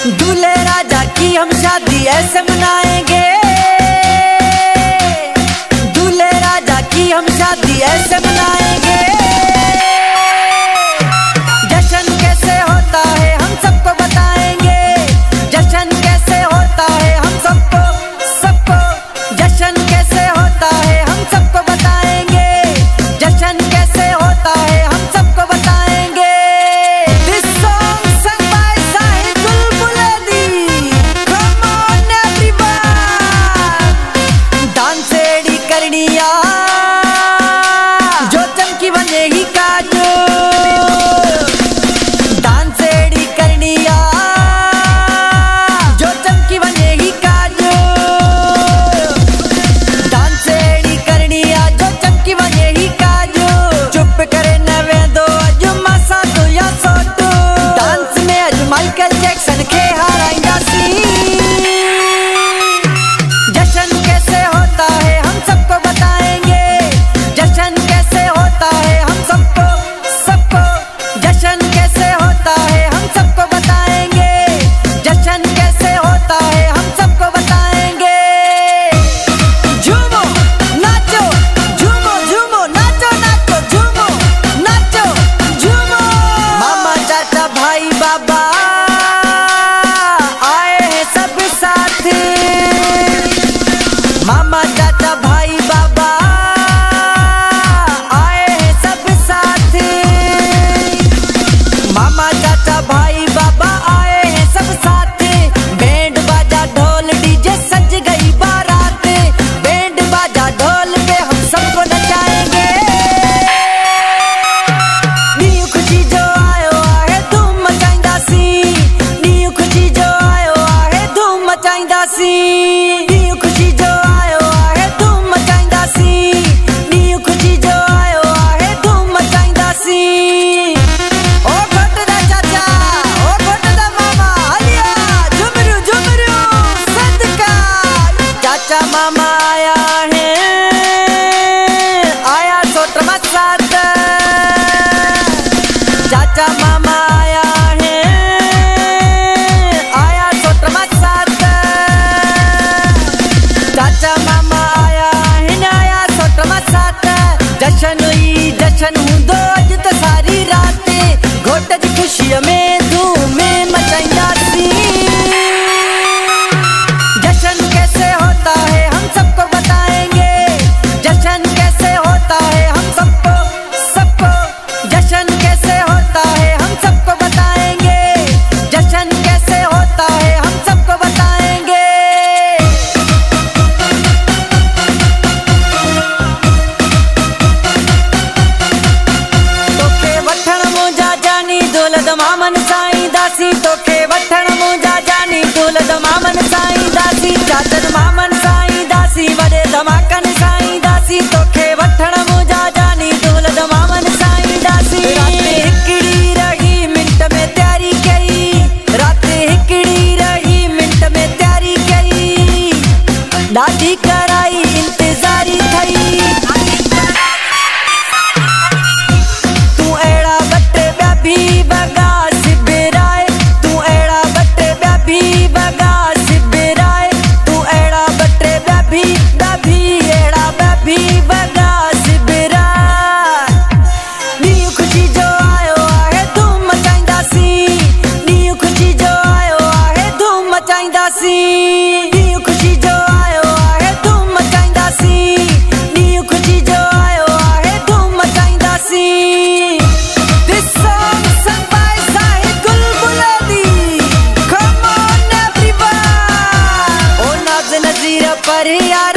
दूल्हे राजा की हम शादी ऐसे मनाएंगे, दूल्हे राजा की हम शादी ऐसे मनाएंगे। जश्न कैसे होता है हम सबको बताएंगे, जश्न कैसे होता है हम सबको जश्न कैसे होता है हम सबको बताएंगे, जश्न कैसे होता है हम सबको बताएंगे। This song sung by Sahid Bulbuledi, come on everyone, dance एड़ी करनिया जो चमकी बने ही काजो, डांस एड़ी करनिया जो चमकी बने ही काजो, डांस एड़ी करनिया जो चमकी बने ही काजो। चुप करे न वेंदो अज मासा तो या सोटो, डांस में अज माइकल जैक्सन के हाराईंदासी। जश्न कैसे होता है हम सबको बताएंगे, जश्न कैसे होता है हम सबको जश्न कैसे होता है हम सबको बताएंगे, जश्न कैसे होता है हम सबको बताएंगे। झूमो नाचो झूमो झूमो नाचो नाचो झूमो नाचो झूमो। मामा चाचा भाई बाबा आए हैं सब साथ, मामा चाचा भाई बाबा आए हैं सब साथ, मामा चाचा भाई बाबा आए हैं सब साथ। बैंड बाजा ढोल डीजे सज गई बारात, बैंड बाजा ढोल पे हम सबको नचाएंगे। नी खुशी जो आयो आहे धूम मचाईंदासी, नी खुशी जो आयो आहे धूम मचाईंदासी, नी खुशी जो आयो आहे धूम मचाईंदासी, नी खुशी जो आयो आहे धूम मचाईंदासी। ओ घोटदा चाचा ओ घोटदा मामा हलिया झुमरू झुमरू सदका। चाचा मामा आया है आया सोट मसात, चाचा मामा आया है आया सोट मसात, चाचा मामा आया है आया सोट मसात। जश्न हुई जश्न हूंदो अज त सारी रात, घोट जी खुशीअ में धूम मचाईंदासी। जश्न कैसे होता है हम सबको बताएंगे, जश्न कैसे होता है हम सबको जश्न कैसे होता है हम सबको बताएंगे, जश्न कैसे होता है हम सबको बताएंगे। तोखे वठण मुंहिंजा जानी दौलत मामन साईं दासी, तोखे वठण मुंहिंजा जानी दौलत मामन साईं दासी, चाचन मामन साईं दासी, वॾे धमाकन साईं दासी, तोखे वठण मुंहिंजा जानी दौलत मामन साईं दासी। रात हिकिड़ी रही मिंट में तैयारी कई, रात हिकिड़ी रही मिंट में तैयारी कई, ॾाढी कराई इंतज़ारी थई। तू अहिड़ा बटे ॿिया बि वॻा सिबराए, तू अहिड़ा बटे ॿिया बि वॻा सिबराए, तू अहिड़ा बटे ॿिया बि अहिड़ा ॿिया बि वॻा सिबराए। ॾींहुं खुशी जो आयो आहे धूम मचाईंदासी, ॾींहुं खुशी जो आयो आहे धूम मचाईंदासी, ॾींहुं खुशी जो आयो आहे धूम मचाईंदासी, ॾींहुं खुशी जो आयो आहे धूम मचाईंदासी। This song sung by Sahid Bulbuledi, come on everyone। ओ नाज़ नज़ीर पर यार